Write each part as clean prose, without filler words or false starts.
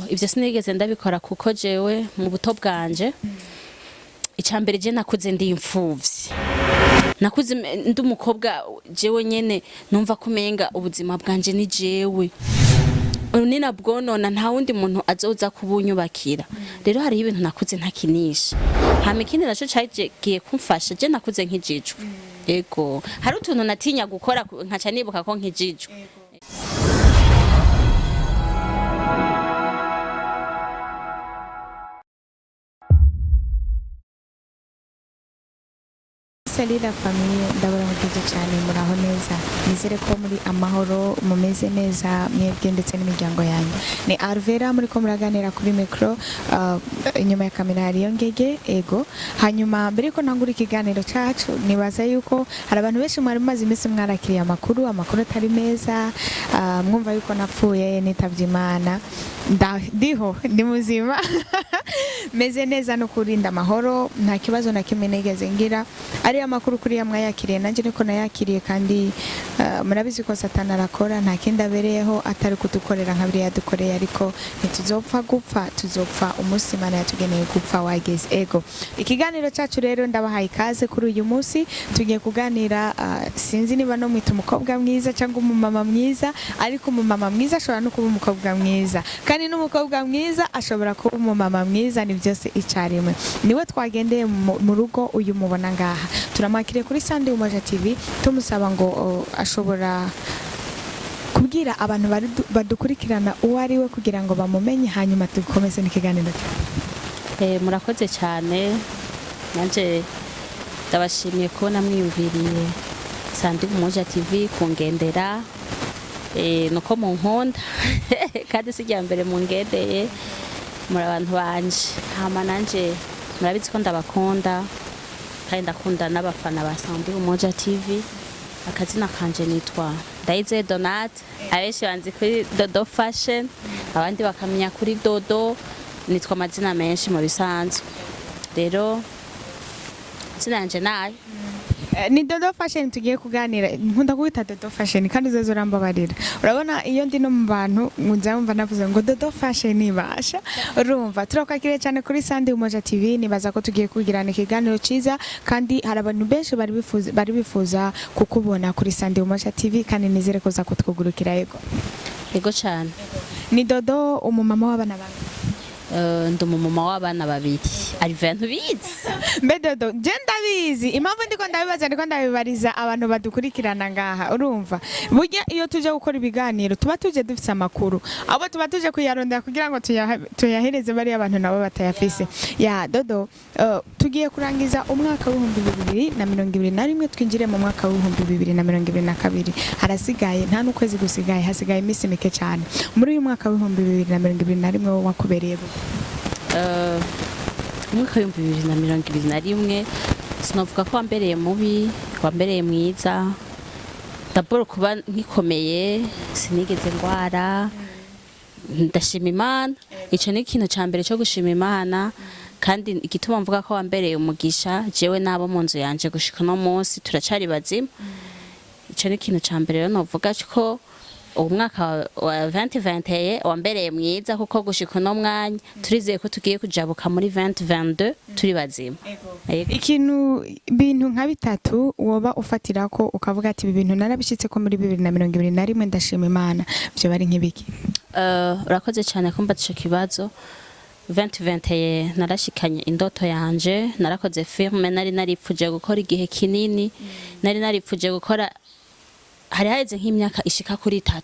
ivyo sinigeze ndabikora kuko jewe mu buto bwanje icambere je nakuze ndi imfuvyi nakuze ndi umukobwa jewe nyene numva kumenga ubuzima bwanje ni jewe nina bwonona nta wundi muntu azoza kubunyubakira rero hari ibintu nakuze ntakinisha hama ikindi naco cagiye kumfasha je nakuze nk'ijijwe yego hari utuntu natinya gukora nkaca nibuka ko nk'ijijwe Salut la famille, ndabura mugije cyane muraho neza nizere ko muri amahoro mumeze neza mwebwe ndetse n'imiryango yanyu ni Arvera muri ko muraganira kuri micro inyuma ya kamera hari Ngege ego hanyuma mbere ko ntangura ikiganiro cacu nibaza yuko hari abantu benshi mwari maze iminsi mwarakiriye amakuru atari meza mwumva yuko napfuye nitavye Imana ndiho ndi muzima meze neza no kurinda amahoro nta kibazo na kimwe nigeze ngira ari amakuru kuri ya mwayakiriye nanje niko nayakiriye kandi murabizi ko Satani arakora nta kindi abereyeho atari kudukorera nka biri yadukoreye ariko ntituzopfa gupfa tuzopfa umunsi Imana yatugeneye gupfa wageze ego ikiganiro cyacu rero ndabahaye ikaze kuri uyu munsi tugiye kuganira sinzi niba no mwita umukobwa mwiza cyangwa umumama mwiza ariko umumama mwiza ashobora no kuba umukobwa mwiza kandi n'umukobwa mwiza ashobora kuba umumama mwiza ni byose icarimwe niwe twagendeye mu rugo uyu mubona ngaha turamwakiriye kuri Sunday Umoja TV tumusaba ngo ashobora kubwira abantu badukurikirana uwo ari we kugira ngo bamumenye hanyuma tukomeze n'ikiganiro murakoze cyane nanje ndabashimiye kubona mwiyumviriye Sunday Umoja TV kungendera nuko mu nkunda kandi sijya mbere mu ngendeye muri abantu banje hama nanje murabizi ko ndabakunda kandi ndakunda n'abafana ba Sunday Umoja TV akazina kanje nitwa Ndayizeye Donat abenshi banzi kuri Dodo Fashion abandi bakamenya kuri Dodo nitwa amazina menshi mu bisanzwe rero sinanje nayo ni Dodo Fashion tugiye kuganira nkunda kwita Dodo Fashion kandi uzoza urambabarira urabona iyo ndi no mu bantu nzamva navuze ngo Dodo Fashion ibasha urumva turakwakiriye cyane kuri Sunday Umoja TV nibaza ko tugiye kugirana ikiganiro ciza kandi hari abantu benshi bari bifuza kukubona kuri Sunday Umoja TV kandi nizere ko za kutwugurukira yego cyane ni Dodo umumama w'abana bantu ndi umumama w'abana babiri ari ventu bizi mbe Dodo je ndabizi impamvu ndiko ndabibaza ndiko ndabibariza abantu badukurikirana ngaha urumva burya iyo tuje gukora ibiganiro tuba tuje dufite amakuru abo tuba tuje kuyarondera kugira ngo tuyahereze bari abantu nabo batayafise ya Dodo tugiye kurangiza umwaka wa 2021 twinjire mu mwaka wa 2022 harasigaye nta n'ukwezi gusigaye hasigaye iminsi mike cyane muri uyu mwaka wa 2021 wakubereye umwaka wa 2021 sinovuga ko wambereye mubi wambereye mwiza d'abord kuba nkikomeye sinigeze ngwara ndashima Imana ico ni ikintu ca mbere cyo gushima Imana kandi igituma mvuga ko wambereye umugisha jewe nabo mu nzu yanje gushika no munsi turacari bazima ico ni ikintu ca mbere rero novuga ko umwaka wa 2021 wambereye mwiza kuko gushika no mwanya turizeye ko tugiye kujabuka muri 2022 turi bazima ikintu bintu nka bitatu woba ufatira ko ukavuga ati ibi bintu narabishitse ko muri 2021 ndashima Imana byo bari nk'ibiki urakoze cyane kumba ico kibazo 2021 narashikanye indoto yanje narakoze firme naripfuje gukora igihe kinini naripfuje gukora hari haheze nk'imyaka ishika kuri 3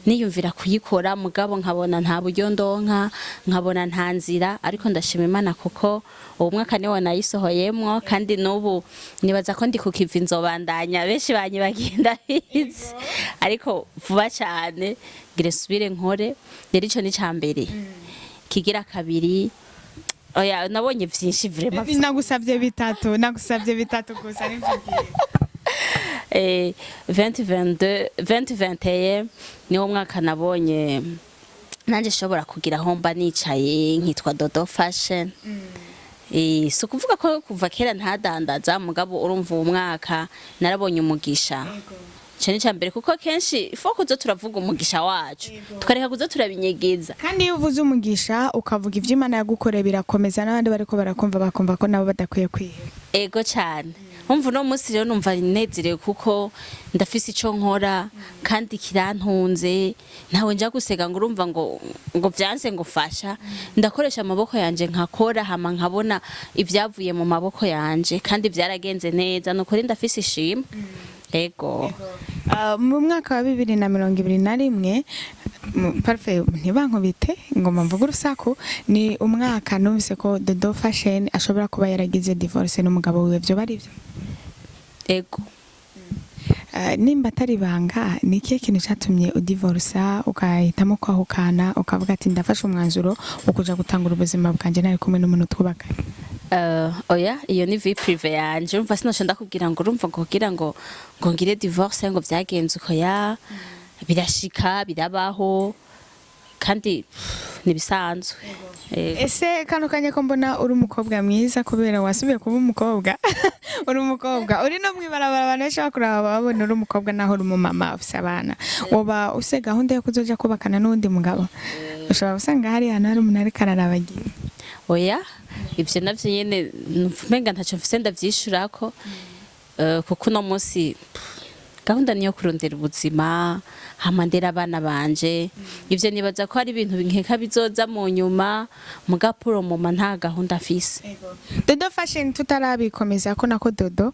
niyumvira kuyikora mugabo nkabona nta buryo ndonka nkabona nta nzira ariko ndashima Imana kuko uwo mwaka niwo nayisohoyemwo kandi n'ubu nibaza ko ndi kukiva inzobandanya benshi bagenda bizi ariko vuba cyane ngire subire nkore rero ico ni cambere kigira kabiri oya nabonye vyinshi vraiment nagusavye bitatu gusa nivyo 2021 niwo mwaka nabonye nanje shobora kugira homba nicaye nkitwa Dodo Fashion so kuvuga ko kuva kera ntadandaza mugabo urumva uwo mwaka narabonye umugisha cyane cyambere kuko kenshi fo kuzo turavuga umugisha wacu tukareka kuzo turabinyegeza. kandi iyo uvuze umugisha ukavuga ivyo Imana yagukoreye birakomeza n'abandi bariko barakumva bakumva ko nabo badakwiye kwiheba. Ego cyane umva uno munsi rero numva nezerewe kuko ndafise ico nkora kandi kirantunze ntawe nja gusega ngo urumva ngo vyanse ngo fasha ndakoresha amaboko yanje nkakora hama nkabona ivyavuye mu maboko yanje kandi vyaragenze neza nukuri ndafise ishimwe. Ego mu mwaka wa 2021 parfait ntibankubite ngoma mvuga urusaku ni umwaka numvise ko Dodo Fashion ashobora kuba yaragize divorce n'umugabo wiwe byo bari byo. Ego nimba atari banga ni ikihe kintu cyatumye udivorsa ukahitamo kwahukana ukavuga ati ndafashe umwanzuro wo kuja gutangura ubuzima bwanje nari kumwe n'umuntu twubakanye? Oya iyo ni vie prive yanje umva sinoshe ndakubwira ngo urumva ngo kugira ngo ngire divorce ngo vyagenze uko ya birashika birabaho kandi nibisanzwe. Ese kano kanya ko mbona uri umukobwa mwiza kubera wasubiye kuba umukobwa uri umukobwa uri no mwibarabara abantu benshi bakuraba babona uri umukobwa naho uri umumama ufise abana woba use gahunda yo kuzoja kubakana n'undi mugabo ushobora gusanga hari hano hari umuntu ariko ararabagira? Oya ivyo navyo nyene umenga ntaco mfise ndavyishurako kuko uno munsi gahunda niyo kurondera ubuzima hama ndera abana banje ivyo nibaza ko ari ibintu nkeka bizoza mu nyuma mugapuro mama nta gahunda afise. Dodo Fashion tutarabikomeza ko nako Dodo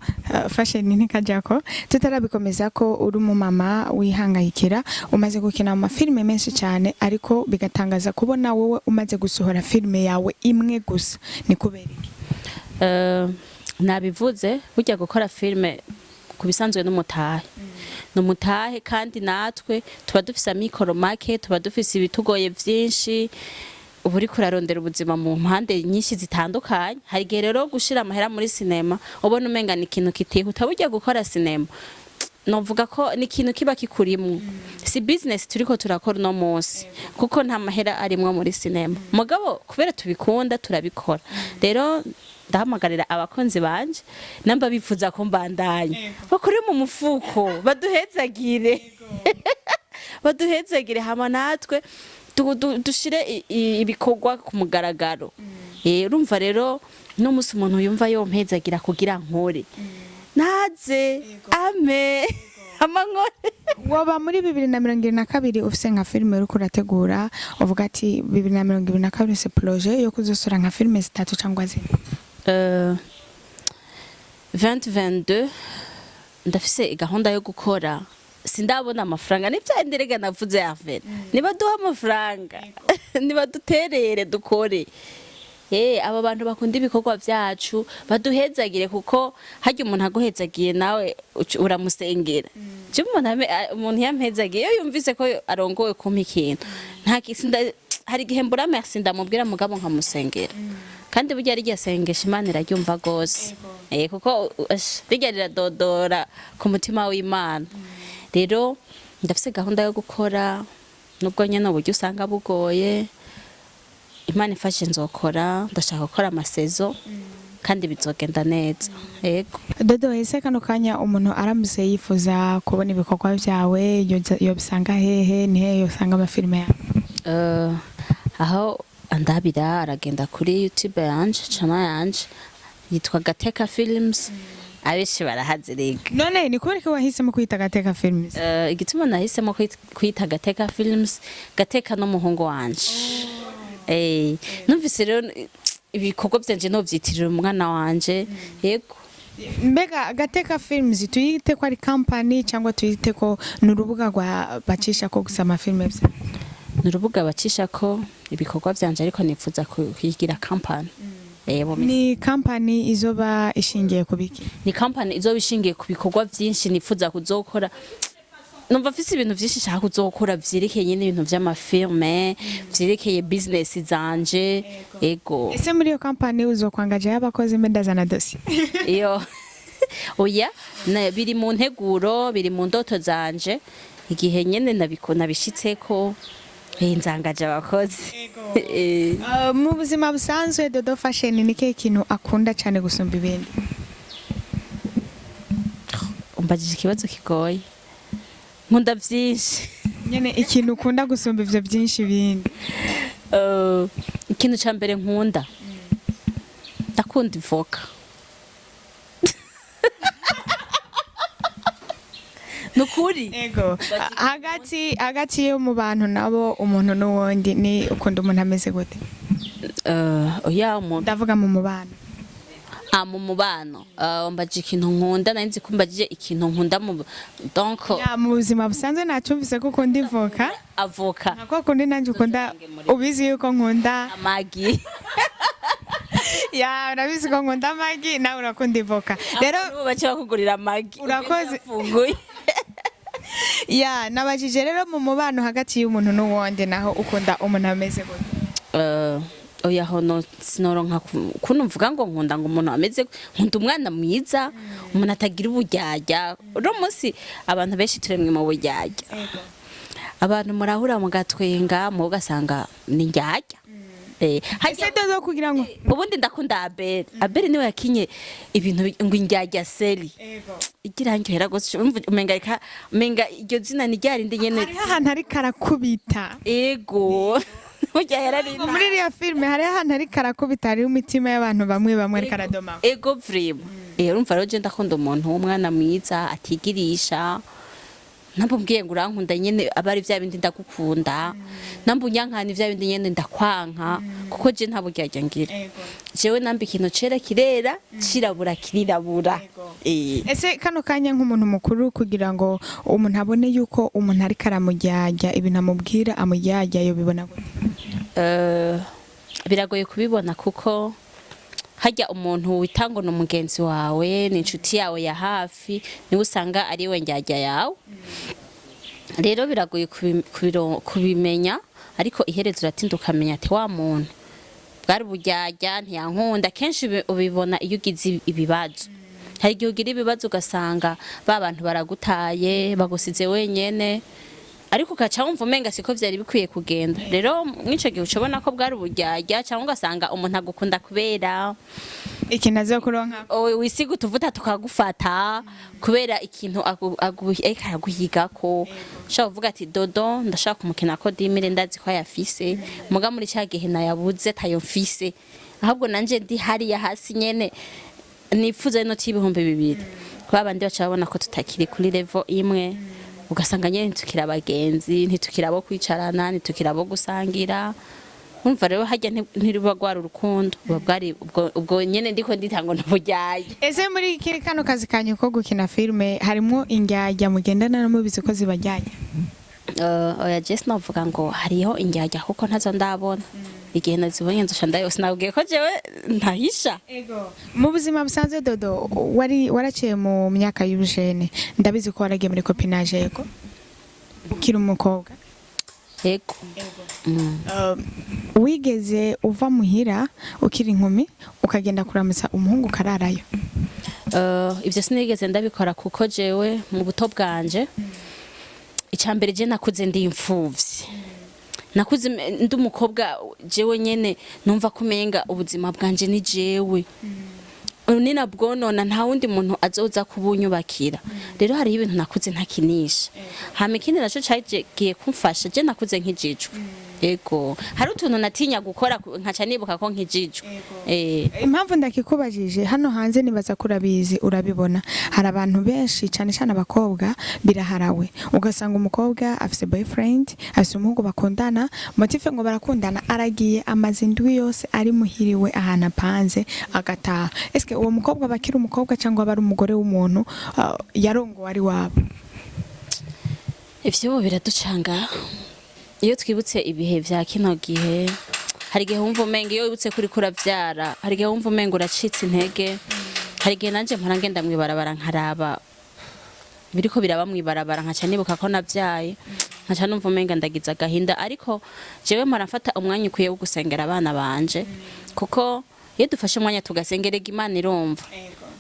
Fashion ntikajako tutarabikomeza ko uri umumama wihangayikira umaze gukina mu mafilme menshi cyane ariko bigatangaza kubona wowe umaze gusohora filme yawe imwe gusa ni kubera iki? Nabivuze burya gukora filme kubisanzwe n'umutahe n'umutahe kandi natwe tuba dufise amikoro make tuba dufise ibitugoye vyinshi ubu uri kurarondera ubuzima mu mpande nyinshi zitandukanye. Hari gihe rero gushira amahera muri sinema ubona umenga ni ikintu kitihuta burya gukora sinema novuga ko ni ikintu kiba kikurimwo si business turiko turakora no munsi kuko nta mahera arimwo muri sinema mugabo kubera tubikunda turabikora. Rero ndahamagarira abakonzi banje namba bifuza ko mbandanye bakuri mu mufuko baduhezagire baduhezagire hama natwe dushire ibikorwa ku mugaragaro. Urumva rero no musi umuntu yumva yompezagira kugira nkore naze ame amankore. Woba muri 2022 ufise nka filme uri kurategura uvuga ati 2022 se projet yo kuzosura nka filme zitatu cyangwa zine? 2022 ndafise gahunda yo gukora sindabona amafaranga nivyanderega navuze afere niba duha amafaranga niba duterere dukore aba bantu bakunda ibikorwa vyacu baduhezagire kuko harya umuntu aguhezagiye nawe uramusengera je umuntu yampezagiye iyo yumvise ko arongowe kumpa ikintu nta kisinda hari gihe mbura merci ndamubwira mugabo nkamusengera kandi burya ari ryasengesha Imana iraryumva gose kuko bijya riradodora ku mutima w'Imana. Rero ndafise gahunda yo gukora nubwo nyene uburyo usanga bugoye Imana ifashe nzokora ndashaka gukora amasezo kandi bizogenda neza. Yego Dodo ese kano kanya umuntu aramuse yifuza kubona ibikorwa vyawe yo bisanga hehe ni hehe usanga amafilme yawe? Aho andabira aragenda kuri YouTube yanje channel yanje yitwa Gateka Films abeshi barahaziriga. None ni kubera ko wahisemo kwita Gateka Films? Igituma nahisemo kwita Gateka Films Gateka no muhungu wanje. Numvise rero ibikorwa byanje no vyitirira umwana wanje. Yego mbega Gateka Films tuyite ko ari company cyangwa tuyite ko n'urubuga rwa bacisha ko gusama filme bya? N'urubuga bacisha ko ibikorwa byanje ariko nifuza kuyigira company. Ni company izoba ishingiye kubiki? Ni company izoba ishingiye ku bikorwa byinshi nifuza kuzokora. Numva afise ibintu byinshi shaka kuzokora vyerekeye nyine ibintu vy'amafilme vyerekeye business zanje. Ego ese muri iyo company uzokwangaje y'abakozi mbendaza na dossier? Iyo oya biri mu nteguro biri mu ndoto zanje igihe nyene nabishitseko nzangaje abakozi. Mu buzima busanzwe Dodo Fashion ni kihe kintu akunda cyane gusumba ibindi? Umbajije ikibazo kigoye. nkunda vyinshi. nyene ikintu ukunda gusumba ivyo byinshi bindi. Ikintu ca mbere nkunda ndakunda ivoka. Nukuri Ego hagati yo mu bantu nabo umuntu n'uwundi ni ukunda umuntu ameze gute? oya umuntu Ndavuga mu mubano. mu mubano mbaje ikintu nkunda nanzi kumbajije ikintu nkunda mu donc Ya mu buzima busanzwe nacumvise ko ukunda ivoka. avoka Nako kundi nanje ukunda ubizi yuko nkunda amagi. ya urabizi ko nkunda amagi nawe urakunda ivoka. Rero Rero bace bakugurira amagi. Urakoze. Ufunguye. ya nabajije rero mu mubano hagati y'umuntu n'uwundi naho ukunda umuntu ameze gute? Oya hono sinoronka kuno mvuga ngo nkunda ngo umuntu ameze nkunda umwana mwiza umuntu atagira uburyarya. Uno munsi abantu benshi turemwe mu buryarya. Abantu murahura mugatwenga mu ugasanga ni ndyarya. Ese dozo kugira ngo ubundi ndakunda Abel. Abel niwe yakinye ibintu ngo indyarya seri. Igira ngihera gose umenga iryo zina ni ryarindi nyene. hari ahantu ari karakubita. Ego. Ujya yarari. Muri iriya filime hari ahantu ari karakubita hari imitima y'abantu bamwe bamwe ari karadoma. Ego vrimo. Urumva rero je ndakunda umuntu w'umwana mwiza atigirisha. Nambubwiye ngo urankunda nyene abari vya bindi ndagukunda. Nambunyankana vya bindi nyene ndakwanka kuko je nta buryarya ngira. Jewe nambi ikintu cera kirera cirabura kirirabura. Ese kano kanya nk'umuntu mukuru kugira ngo umuntu abone yuko umuntu ari karamujyajya ibintu amubwira amujyajya yo bibona gute? Biragoye kubibona kuko hajya umuntu witango no mugenzi wawe ni inshuti yawe ya hafi niwe usanga ari we njyajya yawe. Rero biragoye kubimenya ariko iherezo uratinda ukamenya ati wa muntu bwari buryarya ntiyankunda. Kenshi ubibona iyo ugize ibibazo. Hari igihe ugira ibibazo ugasanga ba bantu baragutaye bagusize wenyene ariko ugaca wumva umenga siko vyari bikwiye kugenda. Rero mwico gihe ucobona ko bwari uburyarya cyangwa ugasanga umuntu agukunda kubera Ikintu azo kuronka wisiga utuvuta tukagufata kubera ikintu araguhigako. Ushaka kuvuga ati dodo ndashaka kumukina ko dimire ndazi ko yafise muga muri cya gihe nayabuze tayo mfise ahubwo nanje ndi hariya hasi nyene nifuza inoti y'ibihumbi 200 kwa bandi bacabona ko tutakiri kuri level imwe ugasanga nyene ntitukira abagenzi ntitukira abo kwicarana ntitukira abo gusangira. Umva rero hajya ntiriba gwara urukundo bwari ubwo nyene ndiko nditango nubujyaye. Ese muri kiri kano kazi kanyu ko gukina filme harimo ingyajya mugendana no mubizi ko zibajyanye? Oya Jess navuga ngo hariho ingyajya kuko ntazo ndabona. Igihe nazibonye nzosha ndayose nabwiye ko jewe ntahisha. Mu buzima busanzwe dodo waraciye mu myaka y'ubujene ndabizi ko waragiye muri copinage yego ukiri umukobwa. Yego. Wigeze uva muhira ukiri inkumi ukagenda kuramutsa umuhungu kararayo? Ivyo sinigeze ndabikora kuko jewe mu buto bwanje icambere je nakuze ndi imfuvyi. Nakuze ndi umukobwa jewe nyene numva kumenga ubuzima bwanje ni jewe. Nina bwonona nta wundi muntu azoza kubunyubakira. Rero hari ibintu nakuze ntakinisha. Hama ikindi naco cagiye kumfasha je nakuze nkijijwe. Ego hari utuntu natinya gukora nkaca nibuka ko nkijijwe. Impamvu ndakikubajije hano hanze nibaza kurabizi urabibona hari abantu benshi cyane cyane abakobwa biraharawe ugasanga umukobwa afise boyfriend afise umuhungu bakundana motive ngo barakundana aragiye amazindwi yose ari muhiriwe ahantu apanze agataha. Eske uwo mukobwa bakira umukobwa cyangwa bari umugore w'umuntu yarongo wari wabo? Ivyo biraducanga iyo twibutse ibihe vya kino gihe. Hari igihe wumva umenga iyo wibutse kuri kuravyara hari igihe wumva umenga uracitse intege. Hari igihe nanje mpora ngenda mwibarabara nkaraba biriko biraba mwibarabara nkaca nibuka ko navyaye nkaca numva umenga ndagiza gahinda ariko jewe mpora mfata umwanya ukwiye wo gusengera abana banje kuko iyo dufashe umwanya tugasengerega Imana irumva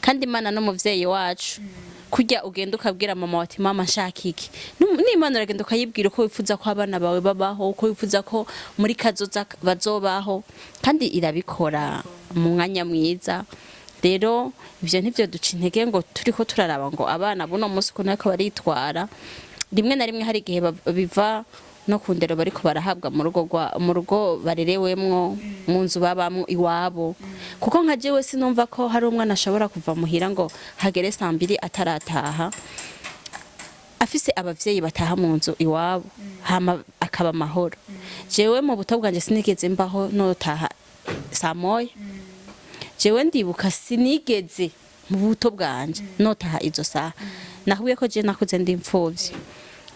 kandi Imana no muvyeyi wacu. Kujya ugenda ukabwira mama wati mama nshaka iki n'Imana uragenda ukayibwira uko wifuza ko abana bawe babaho uko wifuza ko muri kazoza bazobaho kandi irabikora mu mwanya mwiza. Rero ivyo ntivyo duca intege ngo turiko turaraba ngo abana buno munsi ko nako baritwara rimwe na rimwe hari igihe biva no ku ndero bariko barahabwa mu rugo barerewemwo mu nzu babamwo iwabo kuko nka jewe sinumva ko hari umwana ashobora kuva muhira ngo hagere 2:00 atarataha afise abavyeyi bataha mu nzu iwabo hama akaba mahoro jewe mu buto bwanje sinigeze mbaho notaha 1:00 jewe ndibuka sinigeze mu buto bwanje notaha izo saha nahuye ko je nakuze ndi imfuvyi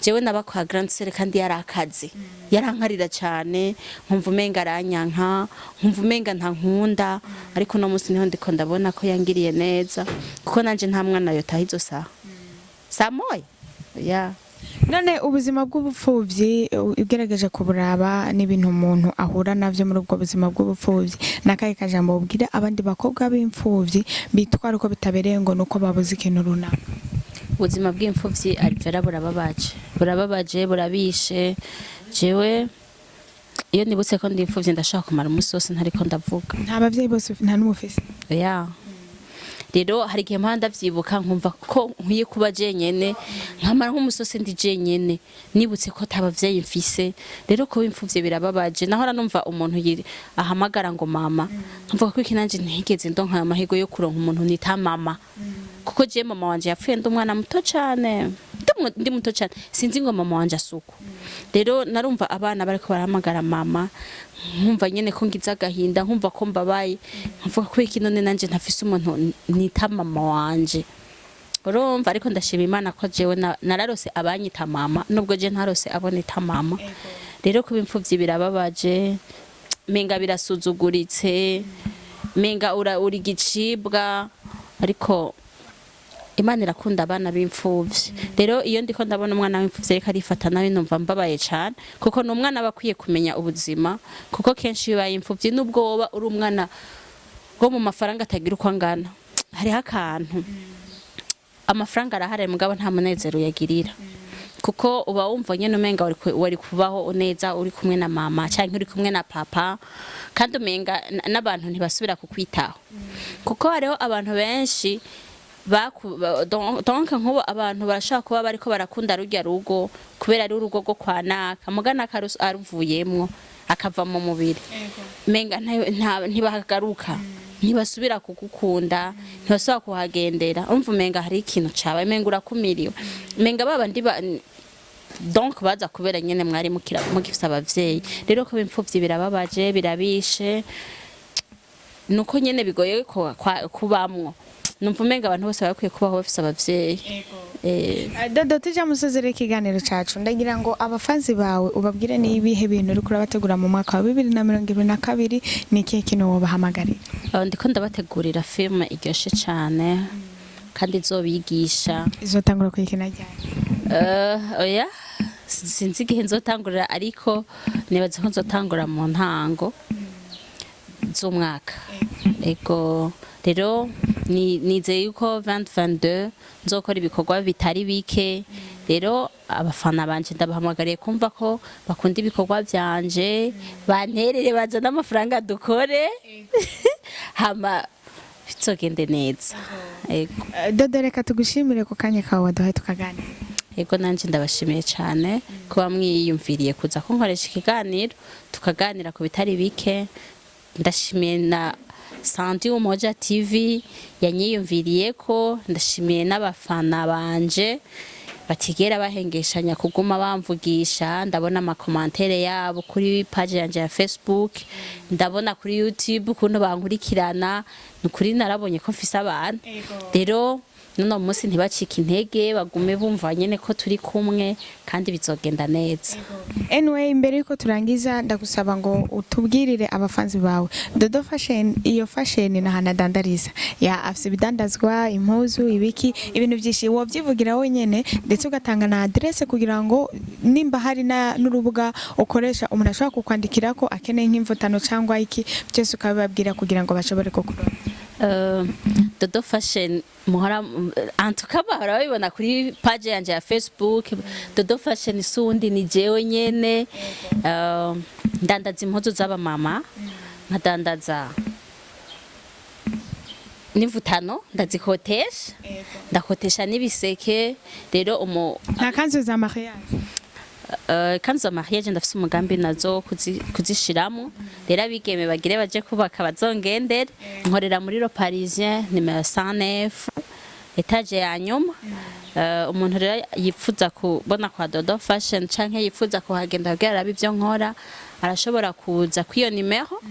jewe naba kwa grande sœur kandi yarakaze yarankarira cyane nkumva umenga aranyanka nkumva umenga nta nkunda ariko no musi niho ndiko ndabona ko yangiriye neza kuko nanje nta mwana yotaha izo saha 1:00 ya none ubuzima bw'ubupfuvyi ugerageje kuburaba n'ibintu umuntu ahura navyo muri ubwo buzima bw'ubupfuvyi nakaye kajambo ubwira abandi bakobwa b'imfuvyi bitwara uko bitabereye ngo nuko babuze ikintu runaka ubuzima bw'imfuvyi arivera burababaje burabishe jewe iyo nibutse ko ndi imfuvyi ndashaka kumara umunsi wose ntariko ndavuga nta bavyeyi bose nta n'umufisi ya rero hari igihe mpanda vyibuka nkumva ko nkwiye kuba jenyene nkamara nk'umusose ndi jenyene nibutse ko tabavyeyi mfise rero ko imfuvye birababaje nahora numva umuntu ahamagara ngo mama nkumva ko ikinanje ntigeze ndonka amahigo yo kuronka umuntu nita mama kuko je mama wanje yapfuye ndi umwana muto cyane ndi muto cyane sinzi ngo mama wanje asuku rero narumva abana bariko barahamagara mama nkumva nyene ko ngize agahinda nkumva ko mbabaye nkumva ko iki none nanje ntafise umuntu nita mama wanje urumva ariko ndashima Imana ko jewe nararose abanyita mama nubwo je ntarose abonita mama rero kuba imfuvyi birababaje menga birasuzuguritse menga uri gicibwa ariko Imana irakunda abana b'imfuvyi rero iyo ndiko ndabona umwana w'imfuvyi ariko arifata nawe numva mbabaye cyane kuko no umwana bakwiye kumenya ubuzima kuko kenshi bibaye imfuvyi nubwo woba uri umwana go mu mafaranga atagira uko angana hariho akantu amafaranga arahari mugabo nta munezero yagirira kuko uba wumva nyene umenga wari kubaho neza uri kumwe na mama cyangwa uri kumwe na papa kandi umenga n'abantu ntibasubira kukwitaho kuko hariho abantu benshi donc nkubo abantu barashaka kuba bariko barakunda rujya rugo kubera ari urugo rwo kwanaka mugana aruvuyemwo akava mu mubiri menga ntibagaruka ntibasubira kugukunda ntibasubira kuhagendera umva umenga hari ikintu cabaye menga urakumiriwe menga babandi donc baza kubera nyene mwari mugifisa abavyeyi rero ko bimfuvyi birababaje birabishe nuko nyene bigoye kubamwo numva umenga abantu bose bakwiye kubaho bafise abavyeyi Dodo tujya musozera ikiganiro cacu ndagira ngo abafanzi bawe ubabwire nibihe bintu uri kurabategura mu mwaka wa 2022 nikihe kino wobahamagarira ndiko ndabategurira film iryoshe cyane kandi izobigisha izotangura kwikina ryari oya sinzi igihe nzotangurira ariko nibaze ko nzotangura mu ntango z'umwaka ego rero nizeye yuko 2022 nzokora ibikorwa bitari bike rero abafana banje ndabahamagariye kumva ko bakunda ibikorwa byanje banterere bazana amafaranga dukore hama bizogende neza ego Dodo reka tugushimire ku kanya kawe waduhaye tukaganira ego nanje ndabashimiye cyane kuba mwiyumviriye kuza kunkoresha ikiganiro tukaganira ku bitari bike ndashimiye na Santi Umoja TV yanyiyumviriye ko ndashimiye n'abafana banje batigera bahengeshanya kuguma bamvugisha ndabona amakomantere yabo kuri page yanje ya Facebook ndabona kuri YouTube kuno bankurikirana nukuri narabonye ko mfise abana rero none umunsi ntibacika intege bagume bumva nyene ko turi kumwe kandi bizogenda neza anyway imbere yuko turangiza ndagusaba ngo utubwirire abafanzi bawe Dodo Fashion iyo fashion na hanadandariza ya afise bidandazwa impuzu ibiki ibintu byinshi wovyivugira wenyene ndetse ugatanga na adresse kugira ngo nimba hari n'urubuga ukoresha umuntu ashobora kukwandikira ko akeneye nk'imvutano cyangwa iki byose ukabibabwira kugira ngo bashobore kukurona Dodo Fashion muhora antukaba barabibona kuri page yanje ya Facebook Dodo Fashion sundi ni jewe nyene ndandaza impuzu z'aba mama nkadandaza n'imvutano ndazikotesha ndakotesha n'ibiseke rero nta kanzu za mariage kanzu za mariage ndafise umugambi nazo kuzishiramo rero abigeme bagire baje kubaka bazongendere nkorera muri Le Parisien nimero 109 etage ya nyuma umuntu rero yipfuza kubona kwa Dodo Fashion canke yipfuza kuhagenda kugira arabe ivyo nkora arashobora kuza kwiyo nimero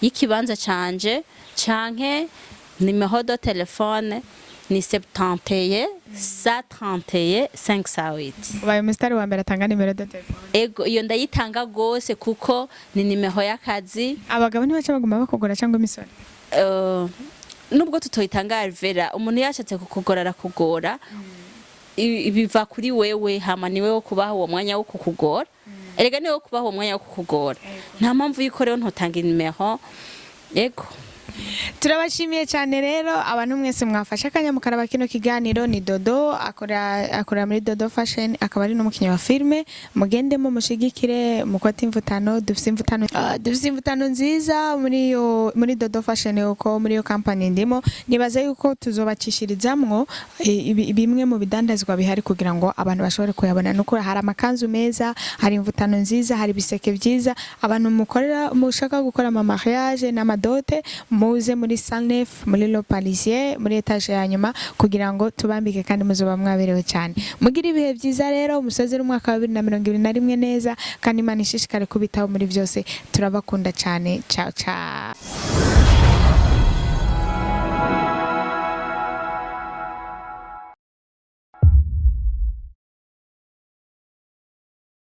y'ikibanza canje canke nimero de telefone ni 71 131 508. Ubaye umusitari wa mbere atanga nimero de telefone. Ego iyo ndayitanga gose kuko ni nimero y'akazi. Abagabo ntibaca baguma bakugora cyangwa imisoro. Nubwo tutoyitanga Alvera umuntu yashatse kukugora arakugora biva kuri wewe hama niwe wo kubaha uwo mwanya wo kukugora. Erega niwe wo kubaha uwo mwanya wo kukugora. Nta mpamvu yuko rero ntotanga nimero. Ego turabashimiye cyane rero abantu mwese mwafasha akanya mukaraba kino kiganiro ni Dodo akora muri Dodo Fashion akaba ari n'umukinnyi wa filme mugendemo mushigikire mukota imvutano dufise imvutano nziza muri Dodo Fashion uko muri yo company ndimo nibaza yuko tuzobacishirizamwo bimwe mu bidandazwa bihari kugira ngo abantu bashobore kuyabona nuko hari amakanzu meza hari imvutano nziza hari biseke byiza abantu mukorera mushaka gukora ama mariage n'amadote muze muri 109 muri Le Parisien muri etage ya nyuma kugira ngo tubambike kandi muzoba mwaberewe cyane mugira ibihe byiza rero umusozi w'umwaka wa 2021 neza kandi Imana ishishikare kubitaho muri byose turabakunda cyane ciao ciao.